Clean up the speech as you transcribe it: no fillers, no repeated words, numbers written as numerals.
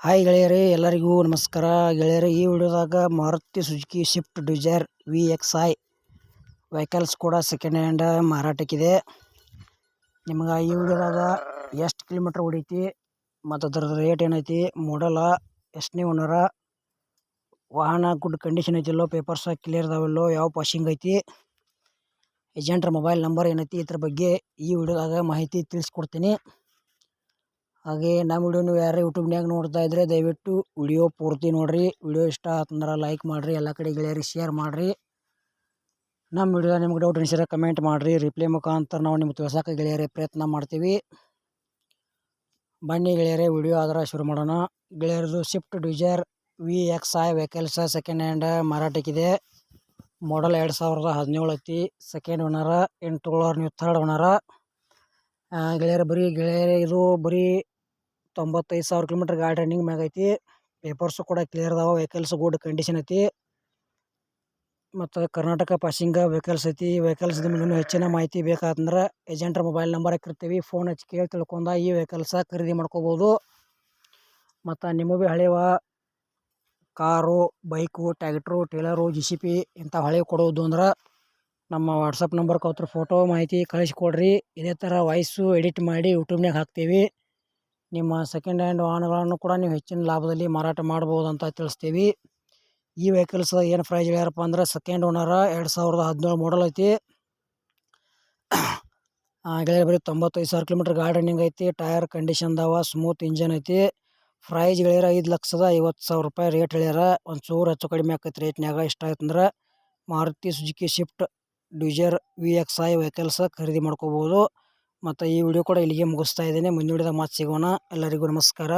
Hi ಗೆಳೆಯರೇ, ಎಲ್ಲರಿಗೂ ನಮಸ್ಕಾರ ಗೆಳೆಯರೇ. ಈ ವಿಡಿಯೋದಾಗ Maruti Suzuki Swift Dzire VXi vehicles ಕೂಡ ಸೆಕೆಂಡ್ ಹ್ಯಾಂಡ್ ಮಾರಾಟಕ್ಕಿದೆ. ನಿಮ್ಗೆ ಈ ವಿಡಿಯೋದಾಗ ಎಷ್ಟು ಕಿಲೋಮೀಟ್ರ್ ಹೊಡೈತಿ ಮತ್ತು ಅದರ ರೇಟ್ ಏನೈತಿ, ಮಾಡಲ ಎಷ್ಟನೇ ಓನರ, ವಾಹನ ಗುಡ್ ಕಂಡೀಷನ್ ಐತಿಲ್ಲೋ, ಪೇಪರ್ಸ್ ಕ್ಲಿಯರ್ ಇದಾವಿಲ್ಲೋ, ಯಾವ ಪಾಸಿಂಗ್ ಐತಿ, ಏಜೆಂಟ್ರ ಮೊಬೈಲ್ ನಂಬರ್ ಏನೈತಿ, ಇದ್ರ ಬಗ್ಗೆ ಈ ವಿಡಿಯೋದಾಗ ಮಾಹಿತಿ ತಿಳಿಸ್ಕೊಡ್ತೀನಿ. ಹಾಗೆ ನಮ್ಮ ವಿಡಿಯೋ ನೀವು ಯಾರೇ ಯೂಟ್ಯೂಬ್ನಾಗ ನೋಡ್ತಾ ಇದ್ರೆ ದಯವಿಟ್ಟು ವಿಡಿಯೋ ಪೂರ್ತಿ ನೋಡಿರಿ. ವಿಡಿಯೋ ಇಷ್ಟ ಆತಂದ್ರೆ ಲೈಕ್ ಮಾಡಿರಿ, ಎಲ್ಲ ಕಡೆ ಗೆಳೆಯರಿಗೆ ಶೇರ್ ಮಾಡಿರಿ. ನಮ್ಮ ವಿಡಿಯೋ ನಿಮ್ಗೆ ಡೌಟ್ ಅನಿಸಿದ್ರೆ ಕಮೆಂಟ್ ಮಾಡಿರಿ, ರಿಪ್ಲೈ ಮುಖಾಂತರ ನಾವು ನಿಮ್ಗೆ ತಿಳ್ಸೋಕೆ ಗೆಳೆಯರೇ ಪ್ರಯತ್ನ ಮಾಡ್ತೀವಿ. ಬನ್ನಿ ಗೆಳೆಯರೇ, ವಿಡಿಯೋ ಆದ್ರೆ ಶುರು ಮಾಡೋಣ. ಗೆಳೆಯರದು Swift Dzire VXi vehicles second hand ಮಾರಾಟಕ್ಕಿದೆ. ಮಾಡಲ್ 2017 ಐತಿ. ಸೆಕೆಂಡ್ ಓನರ, ಏನು ತೊಗೊಳೋರು ನೀವು ಥರ್ಡ್ ಓನರ. ಗೆಳೆಯರೇ ಇದು ಬರೀ 95,000 ಕಿಲೋಮೀಟ್ರ್ ಗಾಡಿ ರನ್ನಿಂಗ್ ಮ್ಯಾಗ ಐತಿ. ಪೇಪರ್ಸು ಕೂಡ ಕ್ಲಿಯರ್ ಅದಾವ. ವೆಹಿಕಲ್ಸ್ ಗುಡ್ ಕಂಡೀಷನ್ ಐತಿ ಮತ್ತು ಕರ್ನಾಟಕ ಪಾಸಿಂಗ್ ವೆಹಿಕಲ್ಸ್ ಐತಿ. ವೆಹಿಕಲ್ಸ್ ನಿಮ್ಗೆ ಇನ್ನೂ ಹೆಚ್ಚಿನ ಮಾಹಿತಿ ಬೇಕಾದ್ರೆ ಏಜೆಂಟ್ರ ಮೊಬೈಲ್ ನಂಬರ್ ಹಾಕಿರ್ತೀವಿ, ಫೋನ್ ಹಚ್ಚಿ ಕೇಳಿ ತಿಳ್ಕೊಂಡ ಈ ವೆಹಿಕಲ್ಸ ಖರೀದಿ ಮಾಡ್ಕೋಬೋದು. ಮತ್ತು ನಿಮಗೆ ಹಳೆವ car, bike, tractor, trailer, JCB ಇಂಥ ಹಳೆವು ಕೊಡೋದು ಅಂದ್ರೆ ನಮ್ಮ ವಾಟ್ಸಪ್ ನಂಬರ್ಗೆ ಅವ್ರ ಫೋಟೋ ಮಾಹಿತಿ ಕಳಿಸ್ಕೊಡ್ರಿ. ಇದೇ ಥರ ವಾಯ್ಸು ಎಡಿಟ್ ಮಾಡಿ ಯೂಟ್ಯೂಬ್ನಾಗ ಹಾಕ್ತೀವಿ. ನಿಮ್ಮ ಸೆಕೆಂಡ್ ಹ್ಯಾಂಡ್ ವಾಹನಗಳನ್ನು ಕೂಡ ನೀವು ಹೆಚ್ಚಿನ ಲಾಭದಲ್ಲಿ ಮಾರಾಟ ಮಾಡ್ಬೋದು ಅಂತ ತಿಳಿಸ್ತೀವಿ. ಈ ವೆಹಿಕಲ್ಸ್ ಏನು ಪ್ರೈಸ್ ಹೇಳ್ಯಾರಪ್ಪ ಅಂದ್ರೆ ಸೆಕೆಂಡ್ ಓನರ, 2017 ಮಾಡಲ್ ಐತಿ. ಗೆಳೆಯರು ಬರೀ 95,000 ಕಿಲೋಮೀಟ್ರ್ ಗಾಡಿ ರನ್ನಿಂಗ್ ಐತಿ. ಟೈರ್ ಕಂಡೀಷನ್ ಅದಾವ, ಸ್ಮೂತ್ ಇಂಜನ್ ಐತಿ. ಪ್ರೈಸ್ ಗೆಳೆಯರ 5,50,000 ರೂಪಾಯಿ ರೇಟ್ ಹೇಳ್ಯಾರ. ಒಂದು ಚೂರು ಹೆಚ್ಚು ಕಡಿಮೆ ಆಕೈತಿ ರೇಟ್ನಾಗ. ಇಷ್ಟ ಆಯ್ತು ಅಂದ್ರೆ Maruti Suzuki Swift Dzire VXi vehicles ಖರೀದಿ ಮಾಡ್ಕೋಬೋದು. ಮತ್ತು ಈ ವಿಡಿಯೋ ಕೂಡ ಇಲ್ಲಿಗೆ ಮುಗಿಸ್ತಾ ಇದ್ದೇನೆ. ಮುಂದಿನ ವಿಡಿಯೋದಾಗ ಮತ್ತೆ ಸಿಗೋಣ. ಎಲ್ಲರಿಗೂ ನಮಸ್ಕಾರ.